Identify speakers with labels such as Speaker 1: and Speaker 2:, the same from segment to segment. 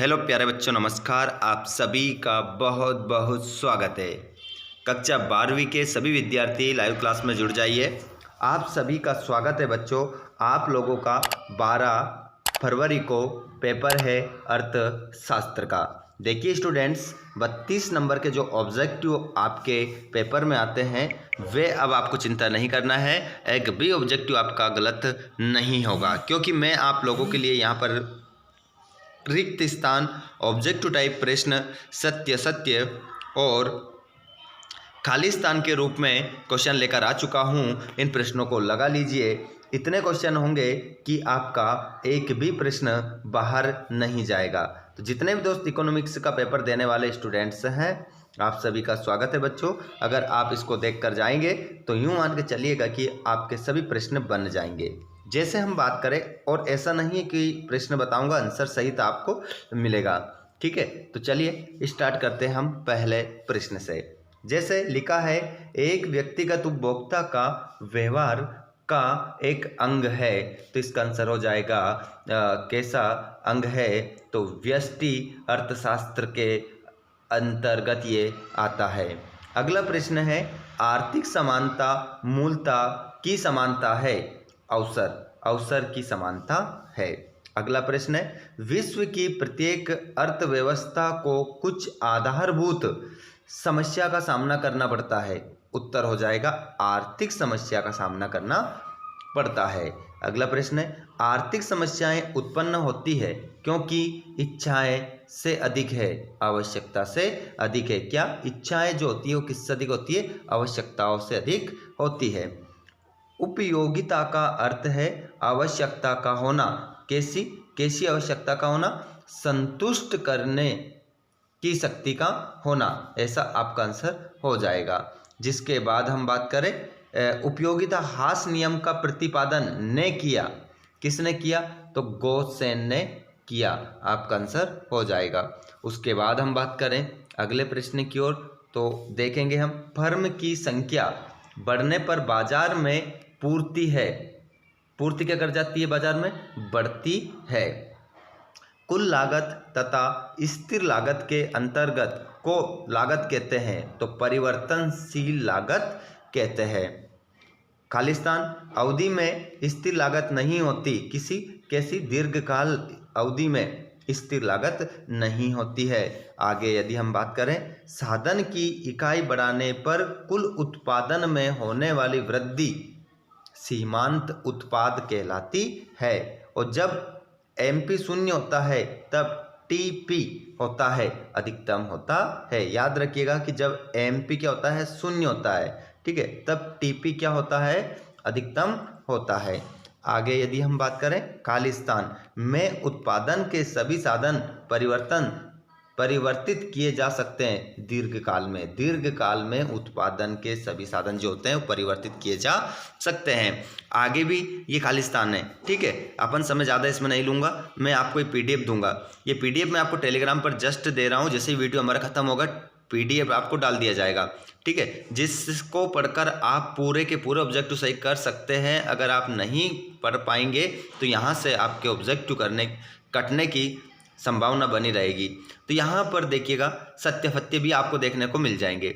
Speaker 1: Hello प्यारे बच्चों, नमस्कार। आप सभी का बहुत बहुत स्वागत है। कक्षा 12वीं के सभी विद्यार्थी लाइव क्लास में जुड़ जाइए। आप सभी का स्वागत है बच्चों। आप लोगों का 12 फरवरी को पेपर है अर्थशास्त्र का। देखिए स्टूडेंट्स, 32 नंबर के जो ऑब्जेक्टिव आपके पेपर में आते हैं वे अब आपको चिंता नहीं करना है। एक भी ऑब्जेक्टिव आपका गलत नहीं होगा, क्योंकि मैं आप लोगों के लिए यहाँ पर रिक्त स्थान, ऑब्जेक्टिव टाइप प्रश्न, सत्य सत्य और खाली स्थान के रूप में क्वेश्चन लेकर आ चुका हूं। इन प्रश्नों को लगा लीजिए। इतने क्वेश्चन होंगे कि आपका एक भी प्रश्न बाहर नहीं जाएगा। तो जितने भी दोस्त इकोनॉमिक्स का पेपर देने वाले स्टूडेंट्स हैं, आप सभी का स्वागत है बच्चों। अगर आप इसको देख कर जाएंगे तो यूं मान के चलिएगा कि आपके सभी प्रश्न बन जाएंगे। जैसे हम बात करें, और ऐसा नहीं है कि प्रश्न बताऊंगा आंसर सहित आपको मिलेगा, ठीक है। तो चलिए स्टार्ट करते हैं हम पहले प्रश्न से। जैसे लिखा है, एक व्यक्तिगत उपभोक्ता का व्यवहार का एक अंग है, तो इसका आंसर हो जाएगा कैसा अंग है, तो व्यष्टि अर्थशास्त्र के अंतर्गत ये आता है। अगला प्रश्न है, आर्थिक समानता मूलता की समानता है, अवसर अवसर की समानता है। अगला प्रश्न है, विश्व की प्रत्येक अर्थव्यवस्था को कुछ आधारभूत समस्या का सामना करना पड़ता है, उत्तर हो जाएगा आर्थिक समस्या का सामना करना पड़ता है। अगला प्रश्न है, आर्थिक समस्याएं उत्पन्न होती है क्योंकि इच्छाएं से अधिक है, आवश्यकता से अधिक है। क्या इच्छाएं जो होती है वो किससे अधिक होती है? आवश्यकताओं से अधिक होती है। उपयोगिता का अर्थ है आवश्यकता का होना। कैसी कैसी आवश्यकता का होना? संतुष्ट करने की शक्ति का होना, ऐसा आपका आंसर हो जाएगा। जिसके बाद हम बात करें, उपयोगिता हास नियम का प्रतिपादन ने किया, किसने किया? तो गोसेन ने किया, आपका आंसर हो जाएगा। उसके बाद हम बात करें अगले प्रश्न की ओर, तो देखेंगे हम, फर्म की संख्या बढ़ने पर बाजार में पूर्ति है, पूर्ति क्या कर जाती है? बाजार में बढ़ती है। कुल लागत तथा स्थिर लागत के अंतर्गत को लागत कहते हैं, तो परिवर्तनशील लागत कहते हैं। खालिस्तान अवधि में स्थिर लागत नहीं होती, किसी कैसी? दीर्घकाल अवधि में स्थिर लागत नहीं होती है। आगे यदि हम बात करें, साधन की इकाई बढ़ाने पर कुल उत्पादन में होने वाली वृद्धि सीमांत उत्पाद कहलाती है, और जब एमपी शून्य होता है तब टीपी होता है, अधिकतम होता है। याद रखिएगा कि जब एमपी क्या होता है? शून्य होता है, ठीक है, तब टीपी क्या होता है? अधिकतम होता है। आगे यदि हम बात करें, खालिस्तान में उत्पादन के सभी साधन परिवर्तित किए जा सकते हैं दीर्घकाल में। दीर्घकाल में उत्पादन के सभी साधन जो होते हैं वो परिवर्तित किए जा सकते हैं। आगे भी ये खालिस्तान है, ठीक है। अपन समय ज़्यादा इसमें नहीं लूँगा, मैं आपको ये पीडीएफ दूंगा। ये पीडीएफ मैं आपको टेलीग्राम पर जस्ट दे रहा हूँ। जैसे ही वीडियो हमारा खत्म होगा पीडीएफ आपको डाल दिया जाएगा, ठीक है, जिसको पढ़कर आप पूरे के पूरे ऑब्जेक्टिव सही कर सकते हैं। अगर आप नहीं पढ़ पाएंगे तो यहाँ से आपके ऑब्जेक्टिव कटने की संभावना बनी रहेगी। तो यहाँ पर देखिएगा, सत्याफत्य भी आपको देखने को मिल जाएंगे।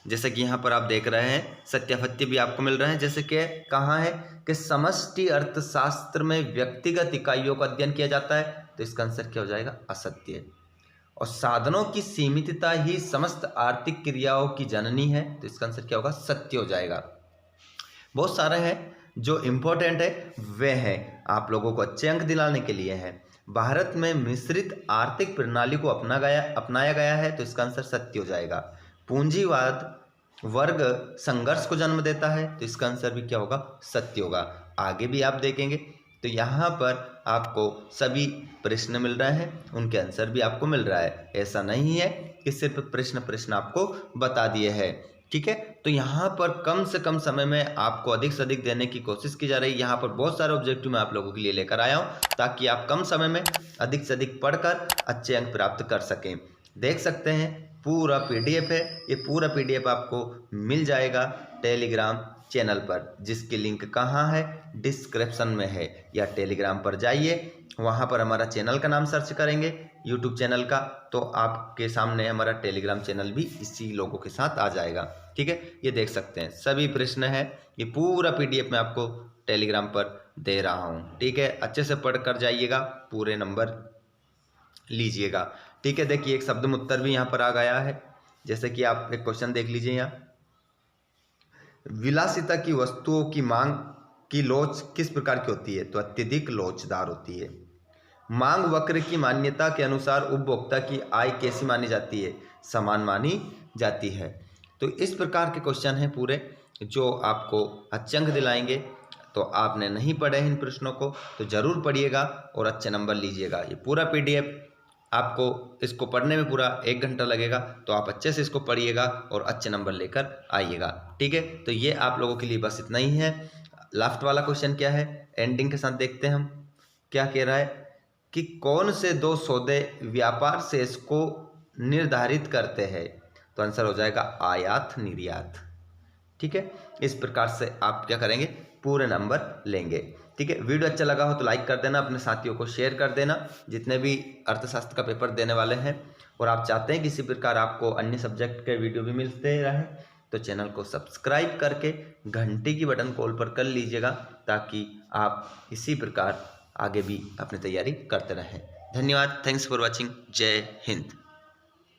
Speaker 1: जैसे कि यहाँ पर आप देख रहे हैं, सत्याफत्य भी आपको मिल रहे हैं। जैसे कि कहाँ है कि समष्टि अर्थशास्त्र में व्यक्तिगत इकाइयों का अध्ययन किया जाता है, तो इसका आंसर क्या हो जाएगा? असत्य। और साधनों की सीमितता ही समस्त आर्थिक क्रियाओं की जननी है, तो इसका आंसर क्या होगा? सत्य हो जाएगा। बहुत सारे हैं जो इम्पोर्टेंट है, वे हैं आप लोगों को अच्छे अंक दिलाने के लिए हैं। भारत में मिश्रित आर्थिक प्रणाली को अपनाया गया है, तो इसका आंसर सत्य हो जाएगा। पूंजीवाद वर्ग संघर्ष को जन्म देता है, तो इसका आंसर भी क्या होगा? सत्य होगा। आगे भी आप देखेंगे तो यहाँ पर आपको सभी प्रश्न मिल रहे हैं, उनके आंसर भी आपको मिल रहा है। ऐसा नहीं है कि सिर्फ प्रश्न आपको बता दिए हैं, ठीक है। तो यहाँ पर कम से कम समय में आपको अधिक से अधिक देने की कोशिश की जा रही है। यहाँ पर बहुत सारे ऑब्जेक्टिव मैं आप लोगों के लिए लेकर आया हूँ, ताकि आप कम समय में अधिक से अधिक पढ़कर अच्छे अंक प्राप्त कर सकें। देख सकते हैं पूरा पीडीएफ है, ये पूरा पीडीएफ आपको मिल जाएगा टेलीग्राम चैनल पर, जिसकी लिंक कहाँ है, डिस्क्रिप्शन में है, या टेलीग्राम पर जाइए, वहाँ पर हमारा चैनल का नाम सर्च करेंगे यूट्यूब चैनल का, तो आपके सामने हमारा टेलीग्राम चैनल भी इसी लोगों के साथ आ जाएगा। ठीक है, ये देख सकते हैं सभी प्रश्न है, ये पूरा PDF मैं आपको टेलीग्राम पर दे रहा हूँ। ठीक है, अच्छे से पढ़ कर जाइएगा, पूरे नंबर लीजिएगा। ठीक है, देखिए एक शब्द उत्तर भी यहाँ पर आ गया है, जैसे कि आप एक क्वेश्चन देख लीजिए यहाँ, विलासिता की वस्तुओं की मांग की लोच किस प्रकार की होती है, तो अत्यधिक लोचदार होती है। मांग वक्र की मान्यता के अनुसार उपभोक्ता की आय कैसी मानी जाती है, समान मानी जाती है। तो इस प्रकार के क्वेश्चन हैं पूरे, जो आपको अच्छे अंक दिलाएंगे। तो आपने नहीं पढ़े इन प्रश्नों को तो ज़रूर पढ़िएगा और अच्छे नंबर लीजिएगा। ये पूरा PDF आपको इसको पढ़ने में पूरा 1 घंटा लगेगा, तो आप अच्छे से इसको पढ़िएगा और अच्छे नंबर लेकर आइएगा। ठीक है, तो ये आप लोगों के लिए बस इतना ही है। लास्ट वाला क्वेश्चन क्या है, एंडिंग के साथ देखते हैं हम क्या कह रहा है, कि कौन से 2 सौदे व्यापार शेष को निर्धारित करते हैं, तो आंसर हो जाएगा आयात निर्यात। ठीक है, इस प्रकार से आप क्या करेंगे, पूरे नंबर लेंगे। ठीक है, वीडियो अच्छा लगा हो तो लाइक कर देना, अपने साथियों को शेयर कर देना, जितने भी अर्थशास्त्र का पेपर देने वाले हैं और आप चाहते हैं किसी प्रकार आपको अन्य सब्जेक्ट के वीडियो भी मिलते रहे, तो चैनल को सब्सक्राइब करके घंटी की बटन कॉल पर कर लीजिएगा, ताकि आप इसी प्रकार आगे भी अपनी तैयारी करते रहें। धन्यवाद, थैंक्स फॉर वॉचिंग, जय हिंद।